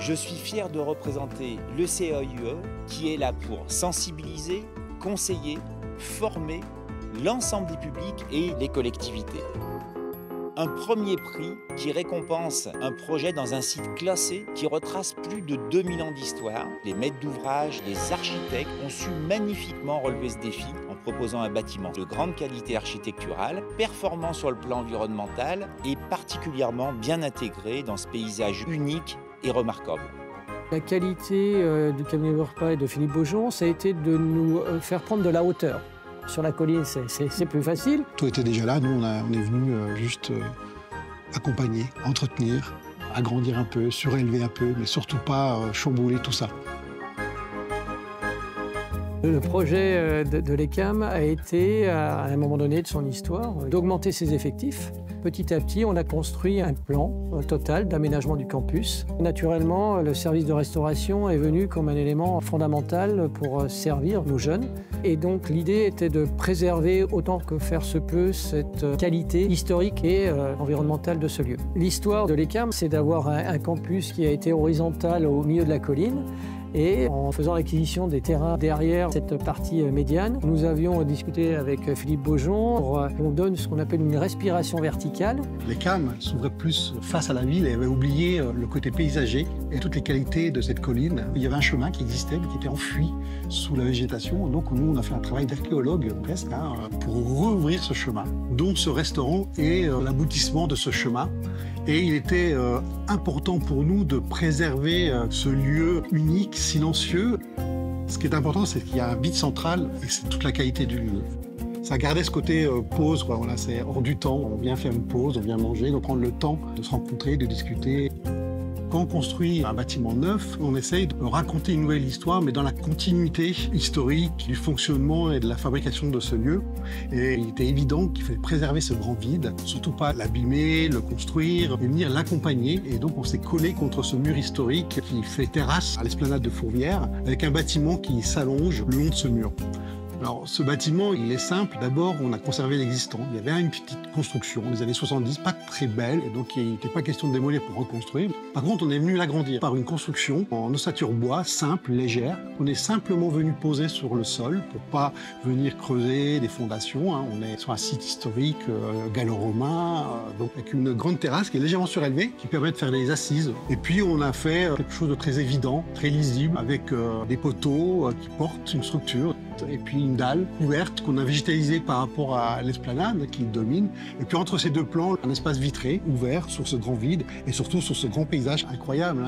Je suis fier de représenter le CAUE qui est là pour sensibiliser, conseiller, former l'ensemble des publics et les collectivités. Un premier prix qui récompense un projet dans un site classé qui retrace plus de 2000 ans d'histoire. Les maîtres d'ouvrage, les architectes ont su magnifiquement relever ce défi en proposant un bâtiment de grande qualité architecturale, performant sur le plan environnemental et particulièrement bien intégré dans ce paysage unique et remarquable. La qualité du cabinet Maurepas et de Philippe Beaujon, ça a été de nous faire prendre de la hauteur. Sur la colline, c'est plus facile. Tout était déjà là, nous on est venu juste accompagner, entretenir, agrandir un peu, surélever un peu, mais surtout pas chambouler tout ça. Le projet de l'ECAM a été, à un moment donné de son histoire, d'augmenter ses effectifs. Petit à petit, on a construit un plan total d'aménagement du campus. Naturellement, le service de restauration est venu comme un élément fondamental pour servir nos jeunes. Et donc, l'idée était de préserver autant que faire se peut cette qualité historique et environnementale de ce lieu. L'histoire de l'ECAM, c'est d'avoir un campus qui a été horizontal au milieu de la colline. Et en faisant l'acquisition des terrains derrière cette partie médiane, nous avions discuté avec Philippe Beaujon pour qu'on donne ce qu'on appelle une respiration verticale. L'ECAM s'ouvrait plus face à la ville et avait oublié le côté paysager et toutes les qualités de cette colline. Il y avait un chemin qui existait mais qui était enfui sous la végétation. Donc nous, on a fait un travail d'archéologue presque pour rouvrir ce chemin. Donc ce restaurant est l'aboutissement de ce chemin. Et il était important pour nous de préserver ce lieu unique, silencieux. Ce qui est important, c'est qu'il y a un vide central et c'est toute la qualité du lieu. Ça gardait ce côté pause, quoi. Voilà, c'est hors du temps. On vient faire une pause, on vient manger, de prendre le temps de se rencontrer, de discuter. Quand on construit un bâtiment neuf, on essaye de raconter une nouvelle histoire, mais dans la continuité historique du fonctionnement et de la fabrication de ce lieu. Et il était évident qu'il fallait préserver ce grand vide, surtout pas l'abîmer, le construire, et venir l'accompagner. Et donc on s'est collé contre ce mur historique qui fait terrasse à l'esplanade de Fourvière, avec un bâtiment qui s'allonge le long de ce mur. Alors, ce bâtiment, il est simple. D'abord, on a conservé l'existant. Il y avait une petite construction des années 70, pas très belle, et donc il n'était pas question de démolir pour reconstruire. Par contre, on est venu l'agrandir par une construction en ossature bois, simple, légère. On est simplement venu poser sur le sol pour pas venir creuser des fondations. On est sur un site historique gallo-romain, donc avec une grande terrasse qui est légèrement surélevée, qui permet de faire des assises. Et puis, on a fait quelque chose de très évident, très lisible, avec des poteaux qui portent une structure. Et puis une dalle ouverte qu'on a végétalisée par rapport à l'esplanade qui domine. Et puis entre ces deux plans, un espace vitré, ouvert sur ce grand vide et surtout sur ce grand paysage incroyable.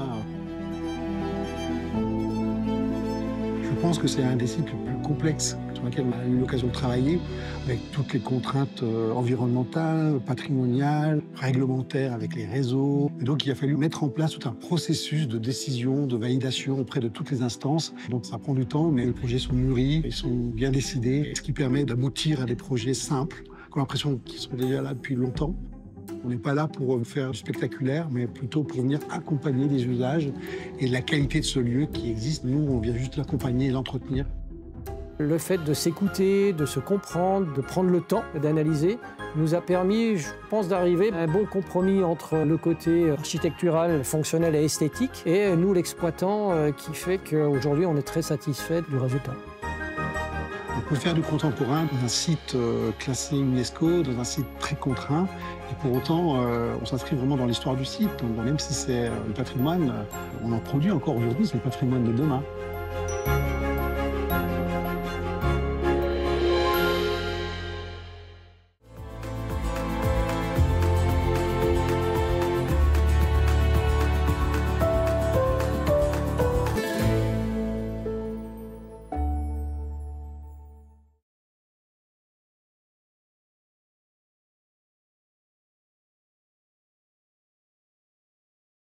Je pense que c'est un des sites les plus complexes sur lequel on a eu l'occasion de travailler, avec toutes les contraintes environnementales, patrimoniales, réglementaires avec les réseaux. Et donc il a fallu mettre en place tout un processus de décision, de validation auprès de toutes les instances. Donc ça prend du temps, mais les projets sont mûris, ils sont bien décidés, ce qui permet d'aboutir à des projets simples, qu'on a l'impression qu'ils sont déjà là depuis longtemps. On n'est pas là pour faire du spectaculaire, mais plutôt pour venir accompagner les usages et la qualité de ce lieu qui existe. Nous, on vient juste l'accompagner et l'entretenir. Le fait de s'écouter, de se comprendre, de prendre le temps d'analyser, nous a permis, je pense, d'arriver à un bon compromis entre le côté architectural, fonctionnel et esthétique, et nous, l'exploitant, qui fait qu'aujourd'hui, on est très satisfait du résultat. On peut faire du contemporain dans un site classé UNESCO, dans un site très contraint, et pour autant, on s'inscrit vraiment dans l'histoire du site. Donc, même si c'est le patrimoine, on en produit encore aujourd'hui, c'est le patrimoine de demain.